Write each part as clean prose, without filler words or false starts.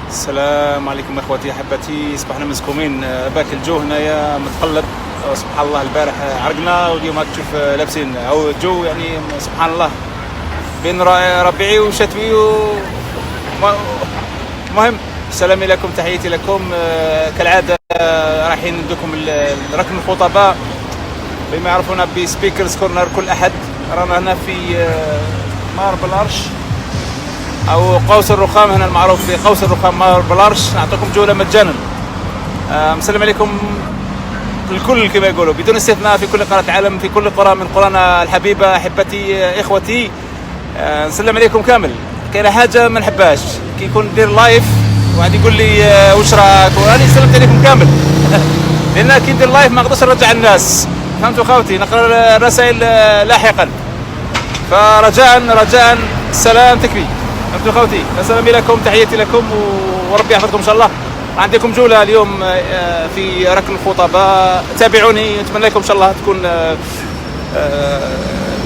السلام عليكم اخوتي احبتي. صبحنا مسكومين، باك الجو هنايا متقلب. سبحان الله، البارح عرقنا واليوم تشوف لابسين او الجو يعني سبحان الله بين ربيعي وشتوي مهم. سلامي لكم، تحياتي لكم كالعاده. رايحين ندوكم ركن الخطباء بما يعرفون بسبيكرز كورنر كل احد. رانا هنا في ماربل ارش او قوس الرخام، هنا المعروف في قوس الرخام ماربل ارش. نعطيكم جوله مجانا. مسلم عليكم الكل كما يقولوا بدون استثناء في كل قارة العالم، في كل قرى من قرانا الحبيبه، احبتي اخوتي. نسلم عليكم كامل. كاينه حاجه ما نحبهاش كي يكون ندير لايف وواحد يقول لي واش راك، وانا سلمت عليكم كامل لان كي ندير لايف ما نقدرش نرجع الناس، فهمتوا خاوتي؟ نقرا الرسائل لاحقا. فرجاء السلام تكفي، فهمتوا خاوتي؟ سلامي لكم، تحياتي لكم، وربي يحفظكم ان شاء الله. عندكم جوله اليوم في ركن الخطباء، تابعوني. نتمنى لكم ان شاء الله تكون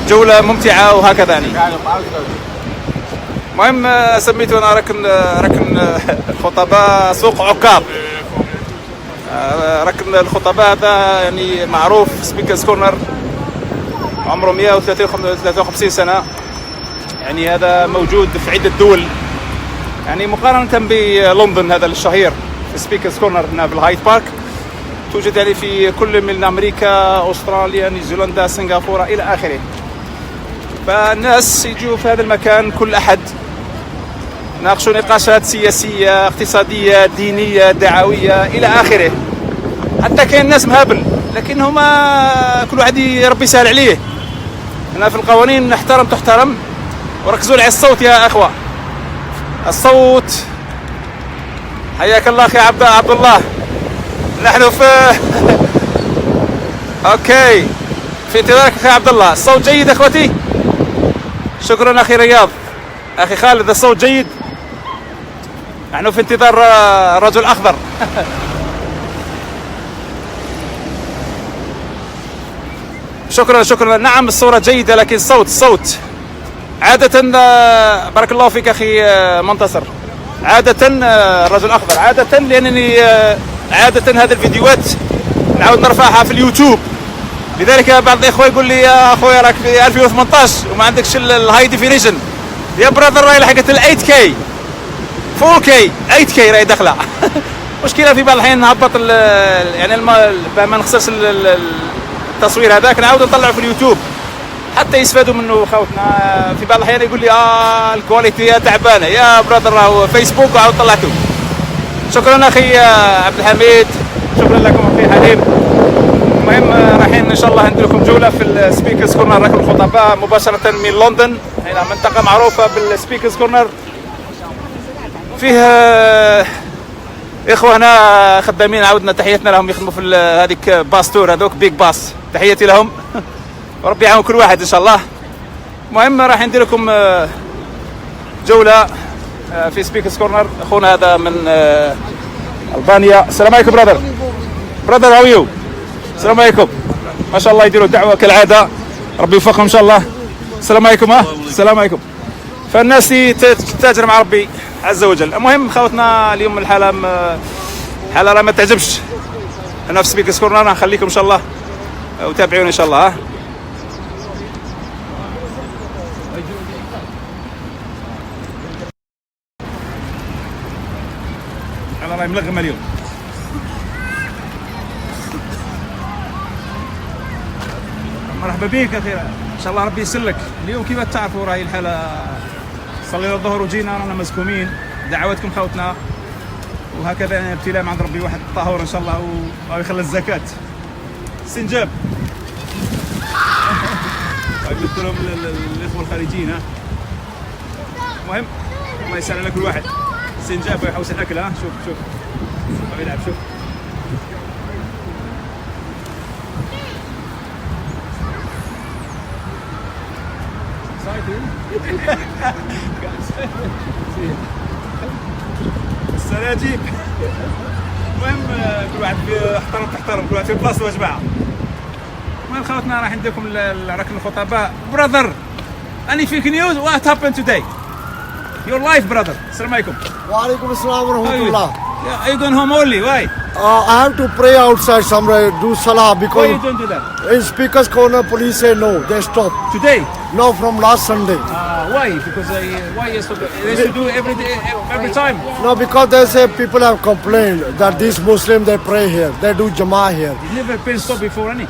جوله ممتعه وهكذا يعني. المهم سميته انا ركن الخطباء سوق عكاظ. ركن الخطباء هذا يعني معروف سبيكرز كورنر، عمره 153 سنه. يعني هذا موجود في عده دول، يعني مقارنه بلندن هذا الشهير سبيكرز كورنر هنا في الهايد بارك. توجد يعني في كل من امريكا، استراليا، نيوزيلندا، سنغافوره الى اخره. فالناس يجوا في هذا المكان كل احد، ناقشوا نقاشات سياسيه، اقتصاديه، دينيه، دعويه الى اخره. حتى كاين ناس مهابل لكن هما كل واحد ربي يسهل عليه. هنا في القوانين نحترم تحترم. وركزوا على الصوت يا اخوه، الصوت. حياك الله اخي عبد الله. نحن في اوكي في انتظارك اخي عبد الله. الصوت جيد اخوتي؟ شكرا اخي رياض. اخي خالد الصوت جيد؟ نحن في انتظار الرجل الاخضر. شكرا. نعم الصورة جيدة لكن الصوت عادة. بارك الله فيك اخي منتصر. عادة الرجل الاخضر عادة، لانني عادة هذه الفيديوهات نعاود نرفعها في اليوتيوب. لذلك بعض الاخوه يقول لي يا اخويا راك في 2018 وما عندكش الهاي ديفينيشن. يا برادر راهي لحقت ال 8K 4K 8K راهي داخله. مشكله في بعض الاحيان نهبط يعني ما نخسرش التصوير هذاك، نعاود نطلعه في اليوتيوب حتى يستفادوا منه خوتنا. في بعض الاحيان يقول لي الكواليتي تعبانه. يا برادر راهو فيسبوك وعاود طلعته. شكرا اخي عبد الحميد، شكرا لكم اخي حليم. المهم رايحين ان شاء الله ندير لكم جوله في السبيكرز كورنر ركن الخطباء مباشره من لندن. هنا منطقه معروفه بالسبيكرز كورنر، فيه اخوه هنا خدامين، عاودنا تحياتنا لهم، يخدموا في هذيك باس تور، هذوك بيج باس. تحياتي لهم، وربي يعاون كل واحد ان شاء الله. المهم راح ندير لكم جوله في سبيكرز كورنر. اخونا هذا من البانيا. السلام عليكم برادر هاو يو. السلام عليكم. ما شاء الله يديروا دعوه كالعاده، ربي يوفقهم ان شاء الله. السلام عليكم. السلام عليكم. فالناس تتاجر مع ربي عز وجل. المهم خوتنا اليوم الحاله راه ما تعجبش هنا في سبيكرز كورنر. نخليكم ان شاء الله وتابعونا ان شاء الله. انا راهي ملغمه اليوم. مرحبا بك اخي، ان شاء الله ربي يسلك. اليوم كيف تعرفوا راهي الحاله، صلينا الظهر وجينا رانا مسكومين. دعواتكم خوتنا وهكذا يعني ابتلاء من عند ربي، واحد طهور ان شاء الله ويخلى الزكاه. استنجاب. قلت لهم الاخوه الخارجيين. المهم الله يسهل على كل واحد. استنجاب ويحوس الاكل. شوف يلعب. شوف السراجيب. المهم كل واحد تحترم كل واحد في بلاصته يا جماعه. المهم خوتنا راح نديكم ركن الخطباء. براذر اني فيك نيوز وات هابن توداي. Your life, brother. Assalamu alaikum. Wa alaikum assalam wa rahmatullah. Yeah, are you going home early? Why? I have to pray outside somewhere, do salah Why because you don't do that? in Speaker's Corner police say no, they stop. Today? No, from last Sunday. Why? Because why is they should do every day, every time? No, because they say people have complained that these Muslims they pray here, they do Jama'ah here. You've never been stopped before, any?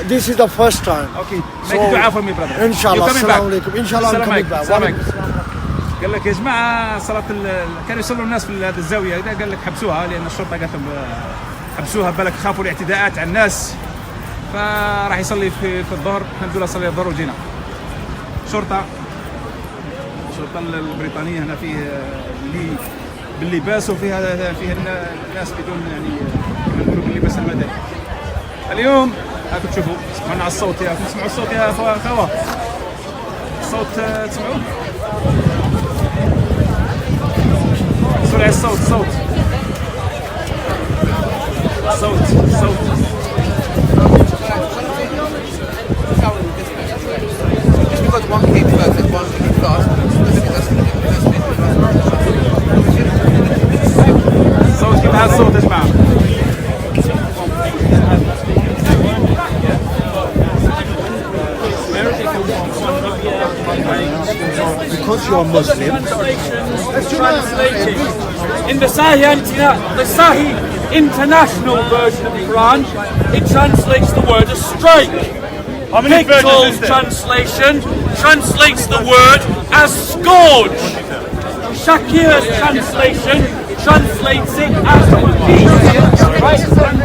This is the first time. Okay, make a dua for me, brother. Inshallah. You're coming back. Assalamu alaikum. Inshallah, I'm coming back. السلام عليكم. قال لك يا جماعه صلاه كانوا يصلوا الناس في هذه الزاويه هذا، قال لك حبسوها لان الشرطه قالت لهم حبسوها بالك خافوا الاعتداءات على الناس، فراح يصلي في الظهر. احنا نقول له صلي الظهر وجينا. الشرطه البريطانيه هنا فيه اللي باللباس وفيها الناس بدون يعني نقولوا باللباس المدني. اليوم هاكم تشوفوا سمعنا على الصوت، يا تسمعوا الصوت يا اخوه؟ الصوت تسمعوه؟ سرعة الصوت صوت صوت صوت صوت كيف هذا الصوت يا جماعة؟ Because you are Muslim. In the Sahih International version of the Quran, it translates the word as strike. Pictol's translation translates the word as scourge. Shakir's translation translates it as beat. Right? And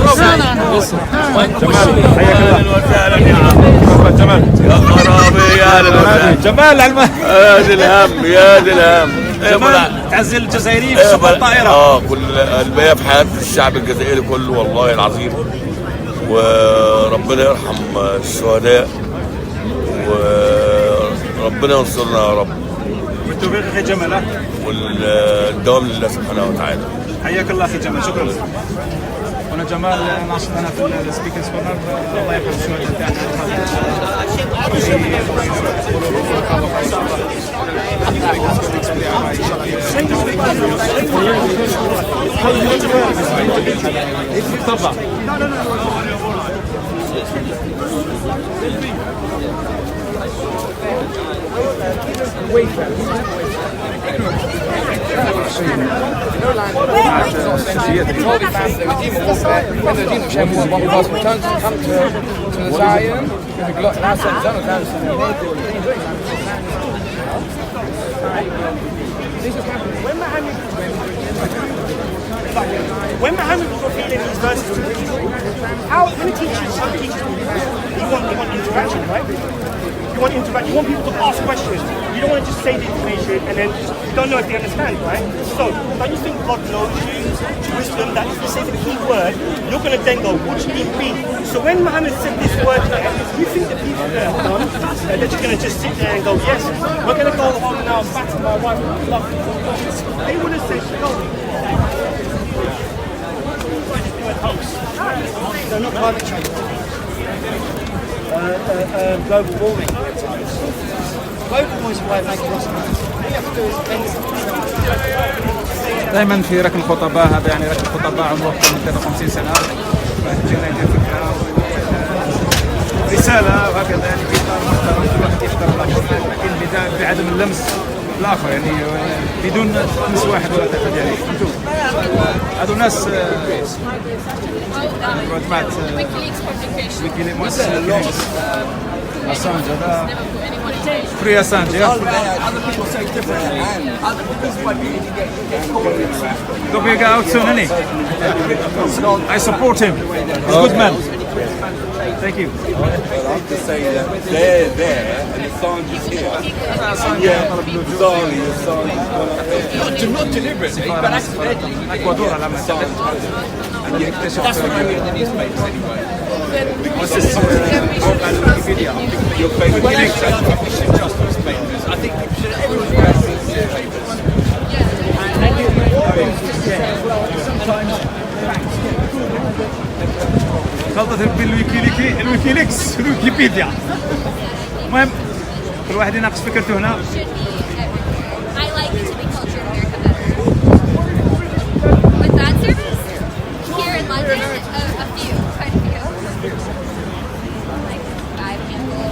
washing hands also translates it جمال يا خرابي يا جمال يا دي الهم يا دي الهم. جمال تعزل الجزائريين في سوق الطائرة. كل الباقي في حياة الشعب الجزائري كله والله العظيم، وربنا يرحم الشهداء وربنا ينصرنا يا رب. بالتوفيق اخي جمال، والدوام لله سبحانه وتعالى. حياك الله اخي جمال، شكرا. هنا جمال ناشط هنا في السبيكرز كورنر. الله يرحم الشهداء تاعنا. طبعا When Muhammad was revealing these verses to people, when a teacher teaches people, you want interaction, right? You want interaction. You want people to ask questions. You don't want to just say the information and then you don't know if they understand, right? So, don't you think God knows you to wisdom that if you say the key word, you're going to then go, what do you mean? So when Muhammad said this word here, you think the people that are done, they're just going to just sit there and go, yes, we're going to go home now, back to my wife, love. They would have said, no. No, not climate change. Global warming. Global warming is a way of making lots of money. All you have to do is spend something. دائما في ركن الخطباء، هذا يعني ركن الخطباء عمره أكثر من 53 سنة. جينا ندير فكرة رسالة وهكذا، يعني في إطار محترم كل واحد يختار الآخر، لكن بعدم اللمس الآخر، يعني بدون لمس واحد ولا تحد. يعني فهمتوا؟ هذو ناس جماعة ويكيليكس مؤسسة ويكيليكس. أسانج هذا فري أسانج. He'll be out soon, isn't he? I support him. He's a good man. Thank you. But I'm just saying that they're there and Assange is here. Not deliberately, but accidentally. That's what I read in the newspapers anyway. What's this? Your favourite link? I don't think we should trust newspapers. I think people should, everyone should read newspapers. خلطت الويكيليكس والويكيبيديا. المهم كل واحد يناقش فكرته هنا. I like it to be cultured America better. With that service, here in London, quite a few. Like 5 people,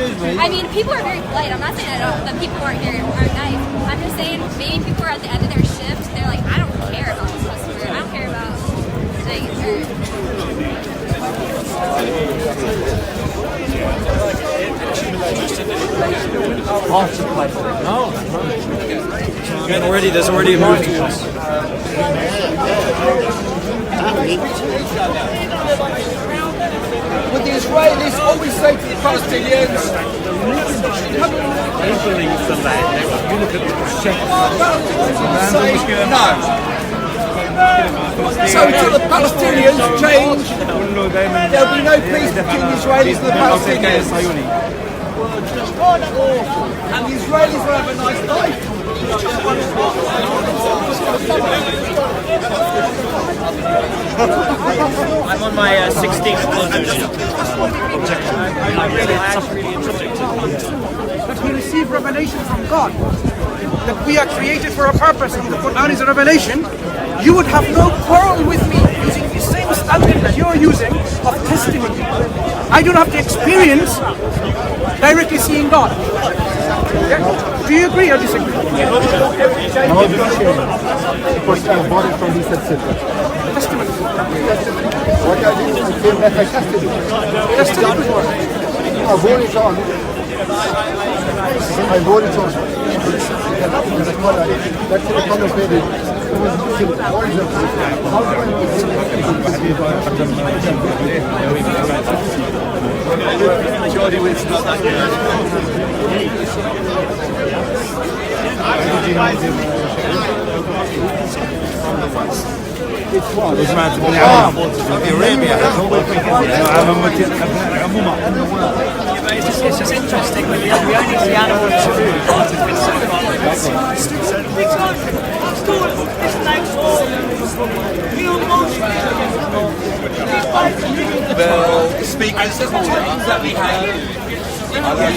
6. I mean, people are very polite. I'm not saying that people who aren't here aren't nice. I'm just saying maybe people are at the end of their shift. They're like, I don't care about this customer. I don't care about There's already a move to us. Would the Israelis always say to the Palestinians, no. So until the Palestinians change, there'll be no peace between the Israelis and the Palestinians. And the Israelis will have a nice life. I'm on my 16th television. But we receive revelation from God. That we are created for a purpose, and the Quran is a revelation. You would have no quarrel with me using the same standard that you're using of testimony. I don't have to experience directly seeing God. Yeah? Do you agree or disagree? Testimony. What I did, I came back, I tested it. Testimony. I bore it on. I bore it on. That's the comment made it. جماعة بني عمومة It's just interesting. We only see animals who have been the speakers that we have. أنا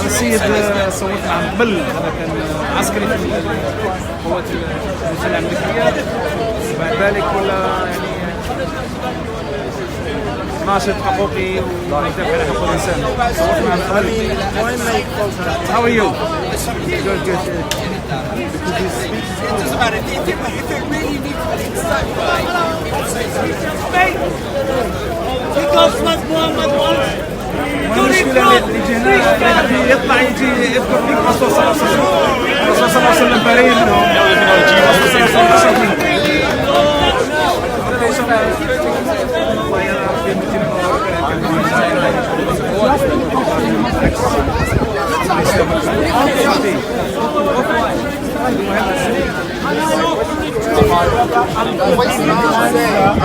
السيد صوت مع قبل هذا كان عسكري في القوات المسلحة الأمريكية وبعد ذلك ولا يعني ناشط حقوقي ويدافع عن حقوق الإنسان. صوت مع قبل. How are you? Good, good. المشكلة اللي يجي هنا يطلع يجي يذكر فيك الرسول صلى الله عليه وسلم. الرسول صلى الله عليه وسلم بريء منهم.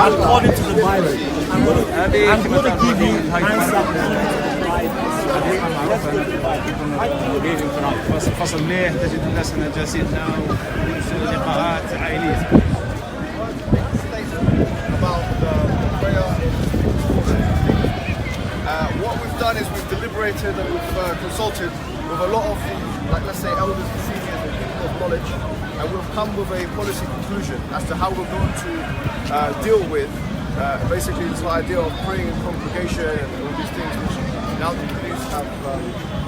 According to the Bible, I'm going to give you فصل مليح تجد الناس هنا جالسين هنا ولقاءات عائلية. What we've done is we've deliberated and we've consulted with a lot of the, like let's say, elders and seniors and people of knowledge, and we've come with a policy conclusion as to how we're going to deal with basically this idea of praying in congregation and all these things which now the police have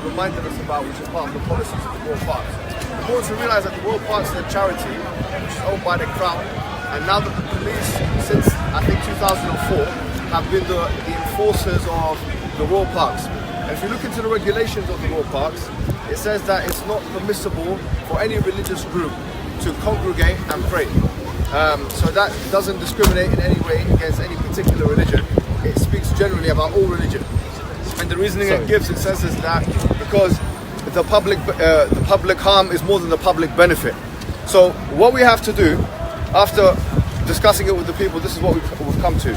reminded us about, which is part of the policies of the Royal Parks. Of course, we realise that the Royal Parks is a charity which is owned by the Crown, and now that the police, since I think 2004, have been the enforcers of the Royal Parks. And if you look into the regulations of the Royal Parks, it says that it's not permissible for any religious group to congregate and pray. So that doesn't discriminate in any way against any particular religion. It speaks generally about all religion. And the reasoning it gives, it says, is that because the public harm is more than the public benefit. So what we have to do, after discussing it with the people, this is what we've come to.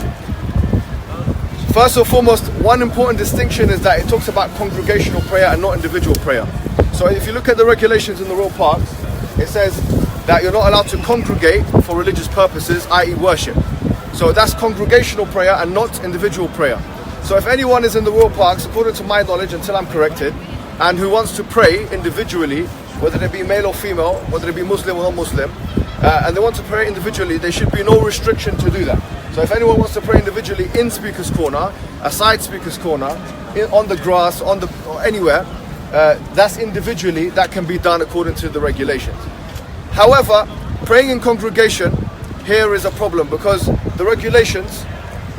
First and foremost, one important distinction is that it talks about congregational prayer and not individual prayer. So if you look at the regulations in the Royal Parks, it says that you're not allowed to congregate for religious purposes, i.e. worship. So that's congregational prayer and not individual prayer. So if anyone is in the royal parks, according to my knowledge, until I'm corrected, and who wants to pray individually, whether they be male or female, whether they be Muslim or non-Muslim, and they want to pray individually, there should be no restriction to do that. So if anyone wants to pray individually in Speaker's Corner, aside Speaker's Corner, on the grass, or anywhere, that's individually, that can be done according to the regulations. However, praying in congregation, here is a problem because the regulations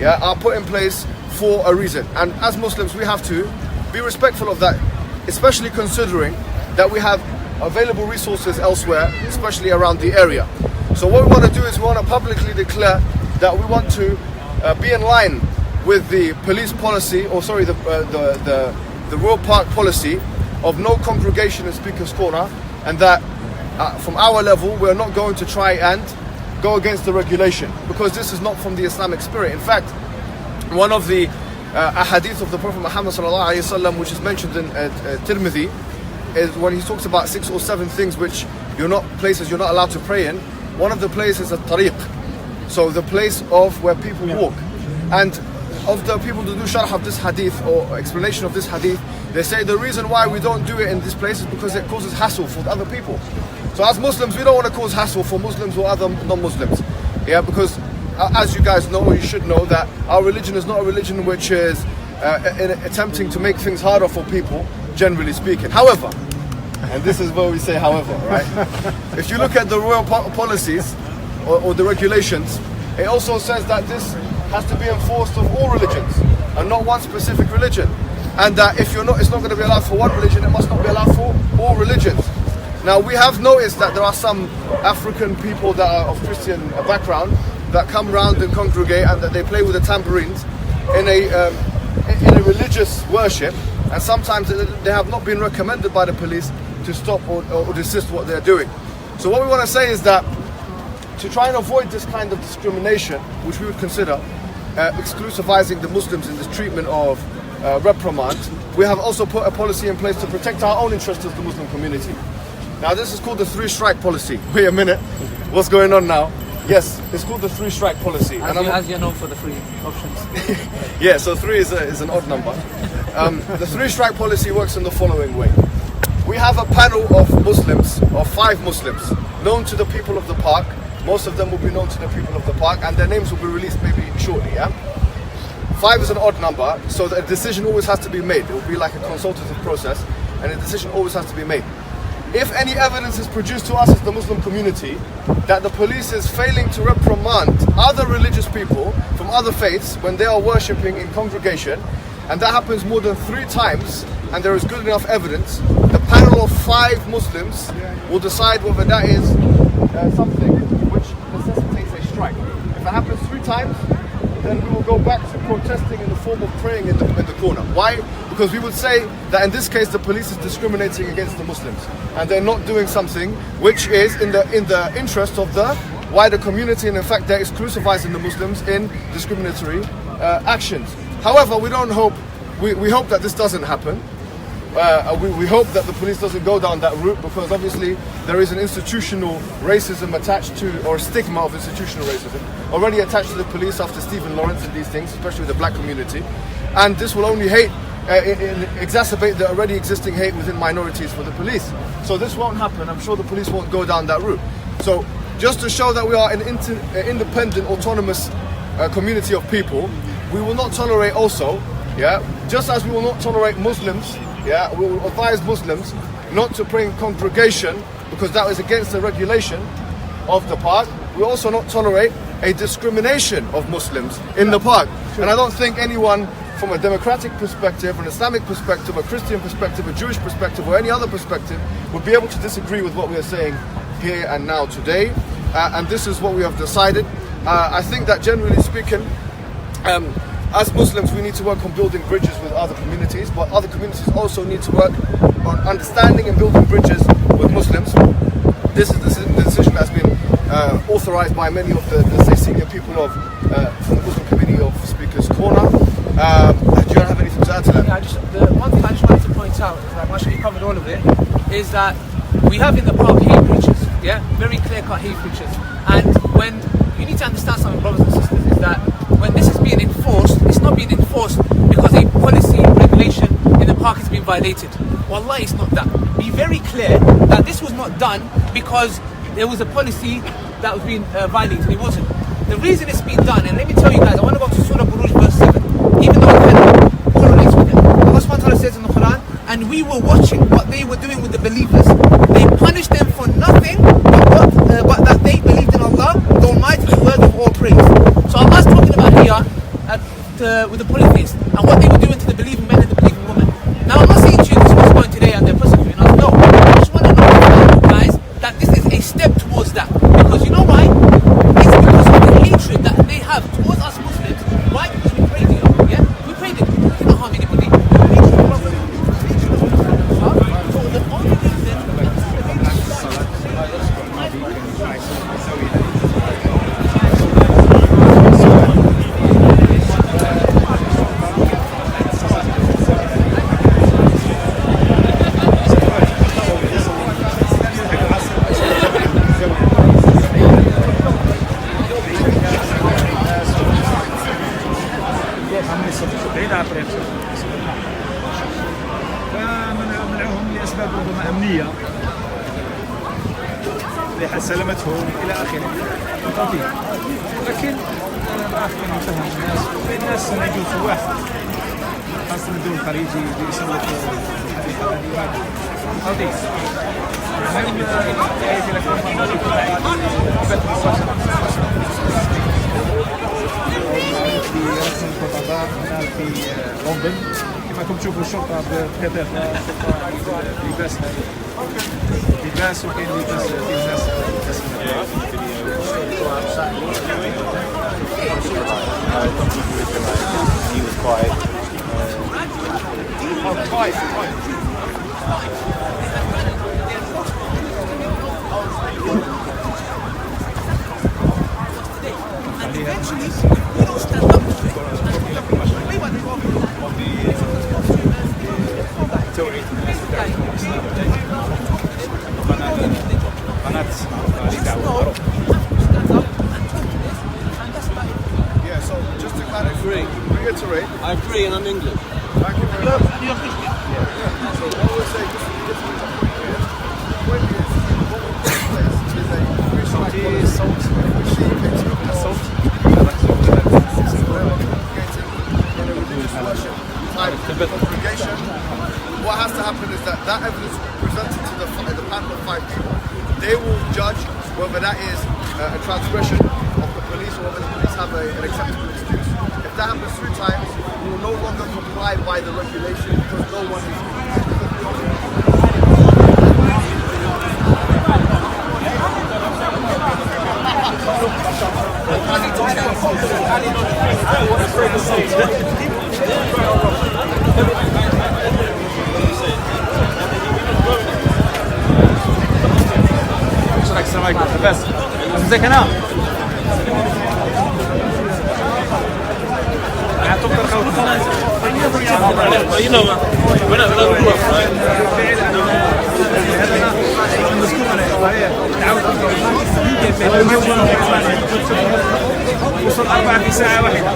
are put in place for a reason. And as Muslims, we have to be respectful of that, especially considering that we have available resources elsewhere, especially around the area. So what we want to do is we want to publicly declare that we want to be in line with the police policy, or sorry, the Royal Park policy of no congregation in Speaker's Corner, and that from our level we're not going to try and go against the regulation, because this is not from the Islamic spirit. In fact, one of the hadith of the Prophet Muhammad sallallahu alaihi wasallam, which is mentioned in Tirmidhi, is when he talks about 6 or 7 things which places you're not allowed to pray in. One of the places is a tariq, so the place of where people walk. And of the people who do sharh of this hadith or explanation of this hadith, they say the reason why we don't do it in this place is because it causes hassle for other people. So as Muslims, we don't want to cause hassle for Muslims or other non-Muslims. Yeah, because as you guys know, or you should know, that our religion is not a religion which is attempting to make things harder for people, generally speaking. However, and this is where we say however, right? If you look at the royal policies or the regulations, it also says that this has to be enforced of all religions and not one specific religion. And that if it's not going to be allowed for one religion, it must not be allowed for all religions. Now we have noticed that there are some African people that are of Christian background that come around and congregate, and that they play with the tambourines in a religious worship, and sometimes they have not been recommended by the police to stop or desist what they're doing. So what we want to say is that to try and avoid this kind of discrimination, which we would consider exclusivizing the Muslims in this treatment of reprimand, we have also put a policy in place to protect our own interests as the Muslim community. Now this is called the 3-strike policy. Wait a minute, what's going on now? Yes, it's called the 3-strike policy. As you know, for the 3 options. Yeah, so 3 is an odd number. The 3-strike policy works in the following way. We have a panel of Muslims, of 5 Muslims, known to the people of the park. Most of them will be known to the people of the park, and their names will be released maybe shortly, yeah? 5 is an odd number, so a decision always has to be made. It will be like a consultative process, and a decision always has to be made. If any evidence is produced to us as the Muslim community that the police is failing to reprimand other religious people from other faiths when they are worshipping in congregation, and that happens more than 3 times, and there is good enough evidence, the panel of 5 Muslims will decide whether that is something which necessitates a strike. If it happens 3 times, then we will go back to protesting in the form of praying in the corner. Why? Because we would say that in this case the police is discriminating against the Muslims, and they're not doing something which is in the interest of the wider community, and in fact they're exclusivizing the Muslims in discriminatory actions. However, we hope that this doesn't happen. We hope that the police doesn't go down that route, because obviously there is an institutional racism attached to, or a stigma of institutional racism already attached to the police after Stephen Lawrence and these things, especially with the black community, and this will only exacerbate the already existing hate within minorities for the police. So this won't happen. I'm sure the police won't go down that route. So just to show that we are an independent, autonomous community of people, we will not tolerate also, just as we will not tolerate Muslims, we will advise Muslims not to pray in congregation, because that is against the regulation of the park. We also not tolerate a discrimination of Muslims in the park. And I don't think anyone from a democratic perspective, an Islamic perspective, a Christian perspective, a Jewish perspective, or any other perspective would be able to disagree with what we are saying here and now today. And this is what we have decided. I think that generally speaking, as Muslims, we need to work on building bridges with other communities, but other communities also need to work on understanding and building bridges with Muslims. This is the decision that's been authorized by many of the senior people from the Muslim community of Speaker's Corner. Do you have anything to add to that? The one thing I just wanted to point out, I'm not sure you covered all of it, is that we have in the park hate preachers, very clear-cut hate preachers. And when you need to understand something, brothers and sisters, is that when this is being enforced, it's not being enforced because a policy regulation in the park is being violated. Wallahi, it's not that. Be very clear that this was not done because there was a policy that was being violated. It wasn't. The reason it's being done, and let me tell you guys, I want to go to Surah Buruj verse 7, even though it kind of correlates with it. Allah subhanahu wa ta'ala says in the Quran, and we were watching what they were doing with the believers. They punished them for nothing but that they believed in Allah, the Almighty, the word of all praise. So Allah's talking about here with the polytheists and what they were doing to the believing men and the believing women. Now I'm not saying to you this is what's going today and they're persecuting us. No, I just want to know, guys, that this is a step towards that. Because you know why? It's because of the hatred that they have towards us Muslims. Why? Because we prayed it. Yeah? We prayed it. We cannot harm anybody. فمنعوهم لأسباب ربما أمنية لسلامتهم إلى آخره. لكن ما أخذ نفهم الناس يجوا سواح خاصة من الدول الخليجي بيسووا الحديقة هذه قضية. المهم يأتي لك في رسم الخطباء هنا في لندن. كما كنتم تشوفوا الشرطة بكثافة، لباس وكاين لباس فيه ناس Yeah, so just to kind of reiterate. I agree, and I'm English. Thank you very much. So what we're saying, just to get to the point here, the point is, what will take place is a free strike policy, which she excludes in a religious worship type congregation. What has to happen is that evidence will be presented to the panel of 5 people. They will judge whether that is a transgression of the police or whether the police have an acceptable excuse. If that happens 3 times, we will no longer comply by the regulation because no one is. السلام عليكم. بس ازيك انا وصل 4 في ساعة واحدة.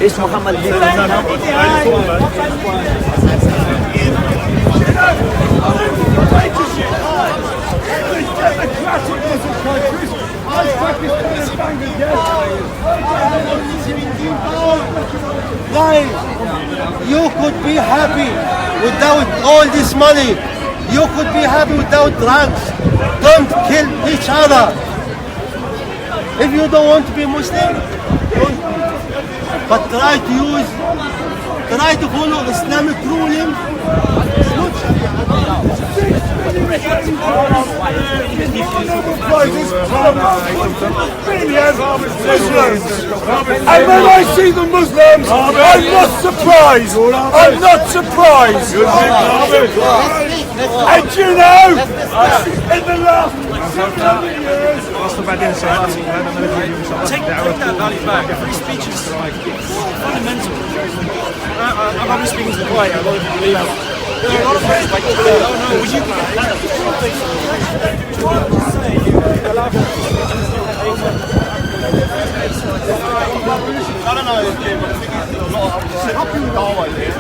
اسمه محمد Guys, you could be happy without all this money. You could be happy without drugs. Don't kill each other. If you don't want to be Muslim, don't. But try to follow Islamic ruling. And when I see the Muslims, I'm not surprised. I'm not surprised. And you know, in the last 600 years, take that value back. Free speech is fundamental. I'm probably speaking to the choir. A lot of people believe that. There are a lot of friends like, oh no, would you? I don't know, but I think a lot of Da'wah here.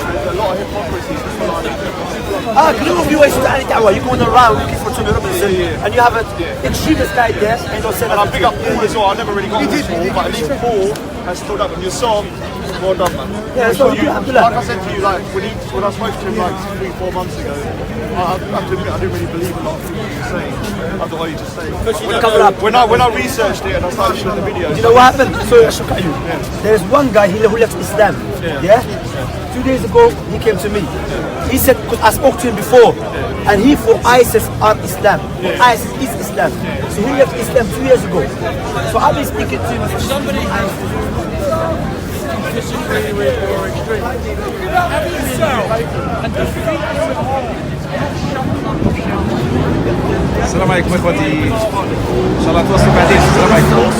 There's a lot of hypocrisy. كلهم يوجهوا على الدعوة. You go around looking for tolerability, and you have an extremist guy there, and you'll say that. And I big up Paul as well. I never really got into Paul, but at least Paul has stood up. And yourself, well done, man. Yeah, so you have to learn. Like I said to you, like when I spoke to him like 3-4 months ago, I have to admit I didn't really believe a lot of things he was saying. I thought he just saying. When I researched it and I started looking at the videos. You know what happened? So there's one guy who left Islam. Yeah. 2 days ago he came to me. He said, because I spoke to him before, and he thought ISIS are Islam. ISIS is Islam. So he left Islam 2 years ago. So I've been speaking to him. Somebody disagree with your extreme. Have yourself and defeat السلام عليكم اخوتي، ان شاء الله نتواصلوا بعدين. السلام عليكم.